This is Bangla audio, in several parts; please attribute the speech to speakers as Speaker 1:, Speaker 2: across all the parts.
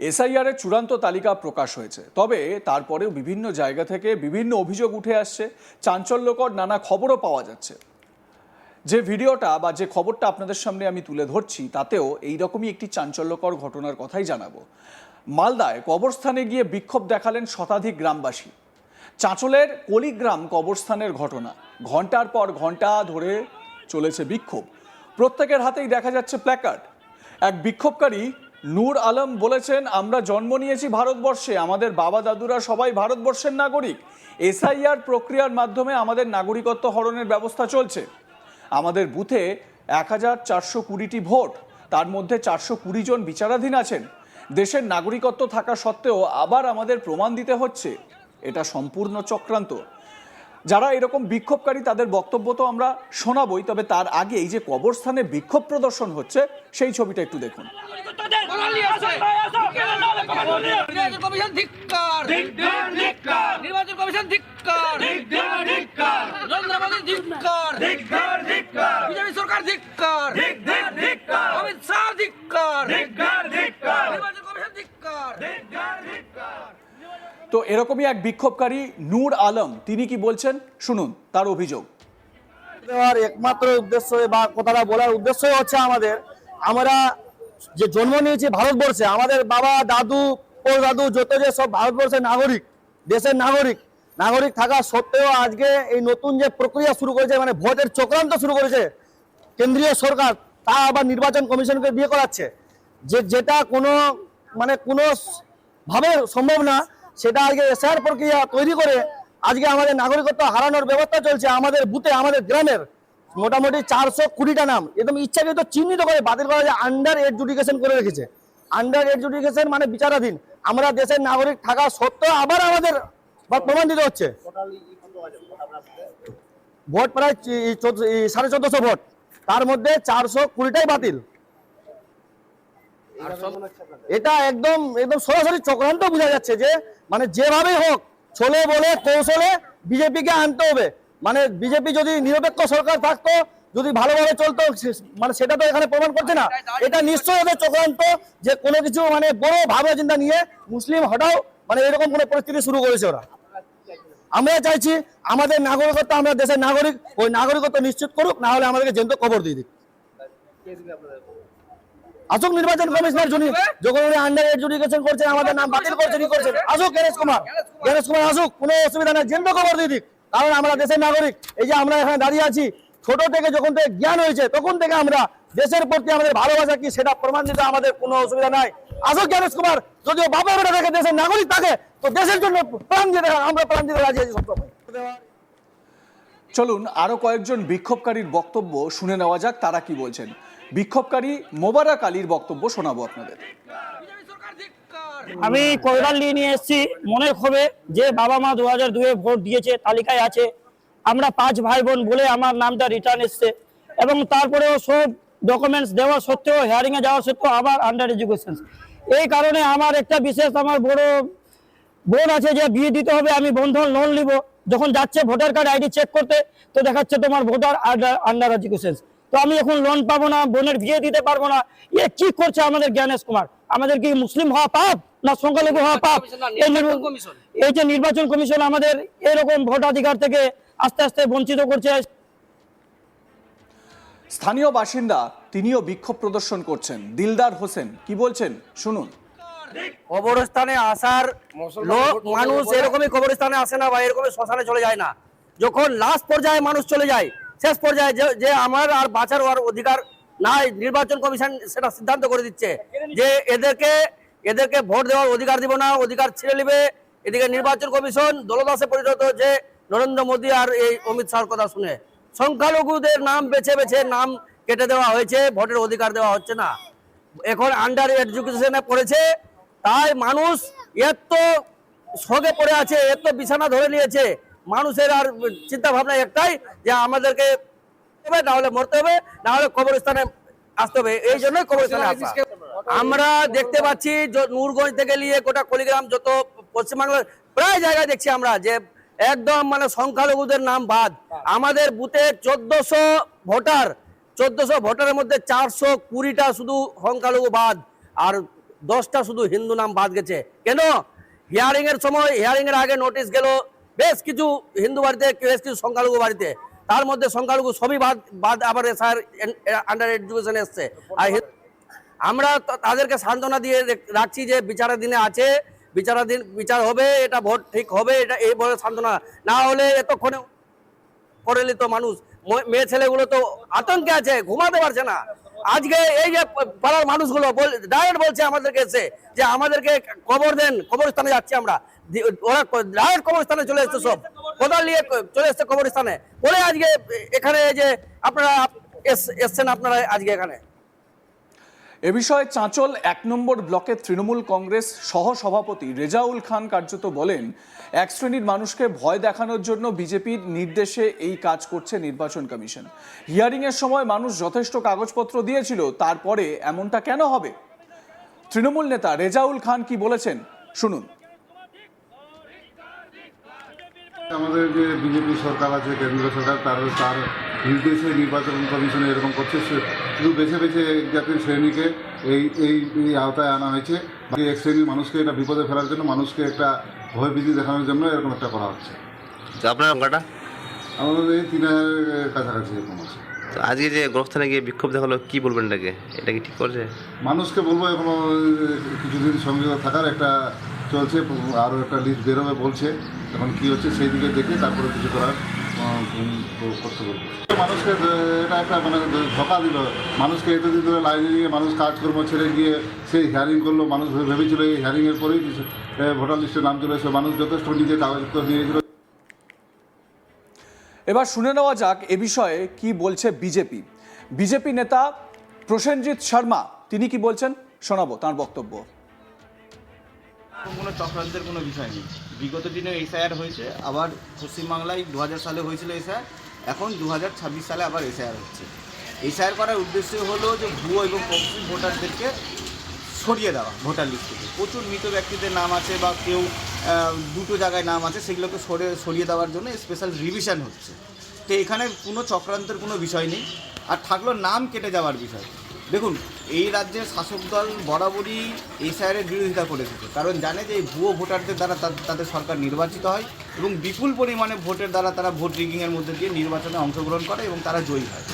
Speaker 1: এসআইআর এর চূড়ান্ত তালিকা প্রকাশ হয়েছে, তবে তারপরেও বিভিন্ন জায়গা থেকে বিভিন্ন অভিযোগ উঠে আসছে, চাঞ্চল্যকর নানা খবরও পাওয়া যাচ্ছে। যে ভিডিওটা বা যে খবরটা আপনাদের সামনে আমি তুলে ধরছি তাতেও এইরকমই একটি চাঞ্চল্যকর ঘটনার কথাই জানাবো। মালদায় কবরস্থানে গিয়ে বিক্ষোভ দেখালেন শতাধিক গ্রামবাসী। চাঁচলের কলিগ্রাম কবরস্থানের ঘটনা, ঘন্টার পর ঘন্টা ধরে চলেছে বিক্ষোভ। প্রত্যেকের হাতেই দেখা যাচ্ছে প্ল্যাকার্ড। এক বিক্ষোভকারী নূর আলম বলেছেন, আমরা জন্ম নিয়েছি ভারতবর্ষে, আমাদের বাবা দাদুরা সবাই ভারতবর্ষের নাগরিক। এসআইআর প্রক্রিয়ার মাধ্যমে আমাদের নাগরিকত্ব হরণের ব্যবস্থা চলছে। আমাদের বুথে 1420টি ভোট, তার মধ্যে 420 জন বিচারাধীন আছেন। দেশের নাগরিকত্ব থাকা সত্ত্বেও আবার আমাদের প্রমাণ দিতে হচ্ছে, এটা সম্পূর্ণ চক্রান্ত। যারা এরকম বিক্ষোভকারী তাদের বক্তব্য তো আমরা শোনাবই, তবে তার আগে এই যে কবরস্থানে বিক্ষোভ প্রদর্শন হচ্ছে সেই ছবিটা একটু দেখুন। তো এরকমই এক বিক্ষোভকারী নূর আলম, তিনি কি বলছেন শুনুন তার অভিযোগ।
Speaker 2: দেওয়ার একমাত্র উদ্দেশ্য বা কথাটা বলার উদ্দেশ্য হচ্ছে আমরা যে জন্ম নিয়েছি ভারতবর্ষে, আমাদের বাবা দাদু দাদু যত যে সব ভারতবর্ষের নাগরিক, দেশের নাগরিক থাকা সত্ত্বেও আজকে এই নতুন যে প্রক্রিয়া শুরু করেছে, মানে ভোটের চক্রান্ত শুরু করেছে কেন্দ্রীয় সরকার, তা আবার নির্বাচন কমিশনকে দিয়ে করাচ্ছে, যেটা কোনো ভাবে সম্ভব না। সেটা আজকে এসআইআর প্রক্রিয়া তৈরি করে আজকে আমাদের নাগরিকত্ব হারানোর ব্যবস্থা চলছে। আমাদের বুথে, আমাদের গ্রামের মোটামুটি 420টা নাম একদম ইচ্ছাকৃত চিহ্নিত করে বাতিল করা যায়, আন্ডার এডজুডিকেশন করে রেখেছে। আন্ডার এডজুডিকেশন মানে বিচারাধীন। আমরা দেশের নাগরিক থাকা সত্ত্বেও আবার আমাদের প্রমাণ দিতে হচ্ছে। ভোট প্রায় 1450 ভোট, তার মধ্যে 420টাই বাতিল। এটা একদম সরাসরি চক্রান্ত বোঝা যাচ্ছে যে মানে যেভাবেই হোক ছলে বলে কৌশলে বিজেপিকে আনতে হবে। মানে বিজেপি যদি নিরপেক্ষ সরকার থাকতো, যদি ভালোভাবে চলতো, মানে সেটা তো এখানে প্রমাণ করছে না। এটা নিশ্চয়ই ওদের চক্রান্ত, যে কোনো কিছু মানে বড় ভাবনা চিন্তা নিয়ে মুসলিম হটাও, মানে এরকম কোনো পরিস্থিতি শুরু করেছে ওরা। আমরা চাইছি আমাদের নাগরিকত্ব, আমরা দেশের নাগরিক, ওই নাগরিকত্ব নিশ্চিত করুক, না হলে আমাদেরকে জ্যান্ত কবর দিয়ে দিক। আসুক নির্বাচন কমিশনার, যখন উনি আন্ডার এডজুডিকেশন করছেন, আমাদের নাম বাতিল করছেন, আসুক গণেশ কুমার আসুক, কোনো অসুবিধা নেই, জ্যান্ত খবর দিয়ে দিক। কারণ আমরা দেশের নাগরিক। এই যে আমরা এখানে দাঁড়িয়ে আছি, ছোট থেকে যখন থেকে জ্ঞান হয়েছে তখন থেকে আমরা দেশের প্রতি আমাদের ভালোবাসা কি সেটা প্রমাণ দিতে আমাদের কোনো অসুবিধা নাই। আসুক গণেশ কুমার, যদিও বাবা বেটা থাকে, দেশের নাগরিক থাকে, তো দেশের জন্য প্রাণ দিতে, আমরা প্রাণ দিতে রাজি আছি সবসময়।
Speaker 1: চলুন আরো কয়েকজন বিক্ষোভকারীর বক্তব্য শুনে নেওয়া যাক, তারা কি বলছেন। বিক্ষোভকারী মোবারক আলীর বক্তব্য শোনাবো আপনাদের।
Speaker 3: আমি কৈরাল নিয়ে এসেছি মনের ক্ষোভে, যে বাবা মা 2002-এ ভোট দিয়েছে, তালিকায় আছে। আমরা 5 ভাই বোন বলে আমার নামটা রিটার্ন এসছে, এবং তারপরেও সব ডকুমেন্টস দেওয়া সত্ত্বেও, হিয়ারিংয়ে যাওয়া সত্ত্বেও আবার আন্ডার এডুকেশন। এই কারণে আমার একটা বিশেষ, আমার বড় বোন আছে যে বিয়ে দিতে হবে, আমি বন্ধন লোন নিব। যখন যাচ্ছে ভোটার কার্ড আইডি চেক করতে, তো দেখাচ্ছে তোমার ভোটার আন্ডার এডুকেশন। তো আমি এখন লোন পাবো না, বোনের বিয়ে দিতে পারবো না। এ কি করছে আমাদের জ্ঞানেশ কুমার? আমাদের কি মুসলিম হওয়া পাপ না সংখ্যালঘু হওয়া পাপ? এই যে নির্বাচন কমিশন আমাদের এরকম ভোটাধিকার থেকে আস্তে আস্তে বঞ্চিত করছে।
Speaker 1: স্থানীয় বাসিন্দা তিনিও বিক্ষোভ প্রদর্শন করছেন। দিলদার হোসেন কি বলছেন শুনুন।
Speaker 2: কবরস্থানে আসার লোক, মানুষ এরকমই কবরস্থানে আসে না বা এরকমই শ্মশানে চলে যায় না। যখন লাস্ট পর্যায়ে মানুষ চলে যায়, শেষ পর্যায়ে যে আমার আর বাঁচার অধিকার নাই, নির্বাচন কমিশন সেটা সিদ্ধান্ত করে দিচ্ছে যে এদেরকে ভোট দেওয়ার অধিকার দিব না, অধিকার ছিঁড়ে নেবে। এদিকে নির্বাচন কমিশন দলদাসে পরিণত হচ্ছে নরেন্দ্র মোদী আর এই অমিত শাহর কথা শুনে। সংখ্যালঘুদের নাম বেছে বেছে নাম কেটে দেওয়া হয়েছে, ভোটের অধিকার দেওয়া হচ্ছে না। এখন আন্ডার এডুকেশনে পড়েছে, তাই মানুষ এত শোকে পড়ে আছে, এত বিছানা ধরে নিয়েছে। মানুষের আর চিন্তা ভাবনা একটাই, যে আমাদেরকে না হলে মরতে হবে, না হলে কবরস্থানে আসতে হবে। এই জন্যই কবরস্থানে আসা। আমরা দেখতে পাচ্ছি নূরগঞ্জ থেকে নিয়ে গোটা কলিগ্রাম, যত পশ্চিমবাংলার প্রায় জায়গায় দেখছি আমরা যে একদম মানে সংখ্যালঘুদের নাম বাদ। আমাদের বুথে 1400 ভোটার, 1400 ভোটারের মধ্যে 420টা শুধু সংখ্যালঘু বাদ। আর 10টা শুধু হিন্দু নাম বাদ গেছে। কেন? হিয়ারিং এর সময়, হিয়ারিং এর আগে নোটিশ গেল বেশ কিছু হিন্দু বাড়িতে, বেশ কিছু সংখ্যালঘু বাড়িতে, তার মধ্যে সংখ্যালঘু সবই বাদ আবার এসআর আন্ডার এডুকেশন এসছে। আর আমরা তাদেরকে সান্ত্বনা দিয়ে রাখছি যে বিচারাধীনে আছে, বিচার হবে, এটা ভোট ঠিক হবে, এটা এই বলে সান্ত্বনা। না হলে এতক্ষণে করেলি তো মানুষ, মেয়ে ছেলেগুলো তো আতঙ্কে আছে, ঘুমাতে পারছে না। আজকে এই যে পাড়ার মানুষগুলো ডাইরেক্ট বলছে আমাদেরকে এসে যে আমাদেরকে কবর দেন, কবরস্থানে যাচ্ছি আমরা। ওরা ডাইরেক্ট কবরস্থানে চলে এসছে, সব কোদাল নিয়ে চলে এসছে কবরস্থানে বলে আজকে এখানে যে আপনারা এসছেন আপনারা আজকে এখানে।
Speaker 1: এ বিষয়ে চাঁচল 1 নম্বর ব্লকের তৃণমূল কংগ্রেস সহ সভাপতি রেজাউল খান কার্যত বলেন, এক শ্রেণীর মানুষকে ভয় দেখানোর জন্য বিজেপির নির্দেশে এই কাজ করছে নির্বাচন কমিশন। হিয়ারিংয়ের সময় মানুষ যথেষ্ট কাগজপত্র দিয়েছিল, তারপরে এমনটা কেন হবে? তৃণমূল নেতা রেজাউল খান কি বলেছেন শুনুন।
Speaker 4: আমাদের যে বিজেপি সরকার আছে, কেন্দ্র সরকার, তার নির্দেশে নির্বাচন কমিশন এরকম করছে। শুধু বেছে বেছে এক জাতির শ্রেণীকে এই আওতায় আনা হয়েছে। এক শ্রেণীর মানুষকে এটা বিপদে ফেলার জন্য, মানুষকে একটা ভয়ভীতি দেখানোর জন্য এরকম একটা করা হচ্ছে।
Speaker 5: আপনার সংখ্যাটা?
Speaker 4: আমাদের এই 3000-এর কাছাকাছি এরকম আছে।
Speaker 5: তো আজকে যে গোরস্থানে গিয়ে বিক্ষোভ দেখালো, কি বলবেন এটাকে? এটা কি ঠিক করছে?
Speaker 4: মানুষকে বলবো এখনো কিছুদিন সংযত থাকার একটা চলছে, আরও একটা লিস্ট বেরোবে বলছে। এখন কি হচ্ছে সেই দিকে দেখে তারপরে কিছু করার করতে বলবো। মানুষকে এটা একটা মানে ধোকা দিল, মানুষকে এতদিন ধরে লাইনে নিয়ে মানুষ কাজকর্ম ছেড়ে গিয়ে সেই হিয়ারিং করলো। মানুষ ভেবেছিল এই হিয়ারিংয়ের পরেই ভোটার লিস্টে নাম চলে এসে মানুষ যথেষ্ট নিজে কাগজপত্র নিয়েছিল।
Speaker 1: এবার শুনে নেওয়া যাক এ বিষয়ে কি বলছে বিজেপি নেতা প্রসেনজিৎ শর্মা, তিনি কি বলছেন শোনাবো তার বক্তব্য।
Speaker 6: কোনো চক্রান্তের কোনো বিষয় নেই। বিগত দিনে এসআইআর হয়েছে, আবার পশ্চিমবাংলায় 2000 সালে হয়েছিল এসআইআর, এখন 2026 সালে আবার এসআইআর হচ্ছে। এসআইআর করার উদ্দেশ্য হলো যে ভুয়ো এবং প্রক্সি ভোটারদেরকে সরিয়ে দেওয়া ভোটার লিস্ট থেকে। প্রচুর মৃত ব্যক্তিদের নাম আছে বা কেউ দুটো জায়গায় নাম আছে, সেগুলোকে সরিয়ে দেওয়ার জন্য স্পেশাল রিভিশন হচ্ছে। তো এখানে কোনো চক্রান্তের কোনো বিষয় নেই। আর থাকলো নাম কেটে যাওয়ার বিষয়। দেখুন, এই রাজ্যের শাসক দল বরাবরই এসআইআরের বিরোধিতা করে এসেছে, কারণ জানে যে এই ভুয়ো ভোটারদের দ্বারা তাদের সরকার নির্বাচিত হয় এবং বিপুল পরিমাণে ভোটের দ্বারা তারা ভোট রিগিংয়ের মধ্যে দিয়ে নির্বাচনে অংশগ্রহণ করে এবং তারা জয়ী হয়।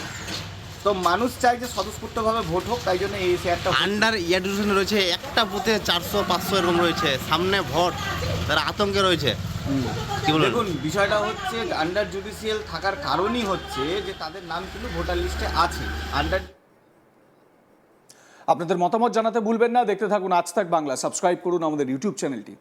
Speaker 6: তো মানুষ চায় যে স্বতঃস্ফূর্তভাবে ভোট হোক, তাই জন্য এই এসআইআরটা
Speaker 5: আন্ডার এডুকেশন রয়েছে, একটা বুথে 400-500 এরকম রয়েছে, সামনে ভোট, তারা আতঙ্কে রয়েছে। কি বলবেন?
Speaker 6: দেখুন, বিষয়টা হচ্ছে আন্ডার জুডিশিয়াল থাকার কারণই হচ্ছে যে তাদের নাম কিন্তু ভোটার লিস্টে আছে।
Speaker 1: আপনাদের মতামত জানাতে ভুলবেন না। দেখতে থাকুন আজ তাক বাংলা, সাবস্ক্রাইব করুন আমাদের ইউটিউব চ্যানেলটি।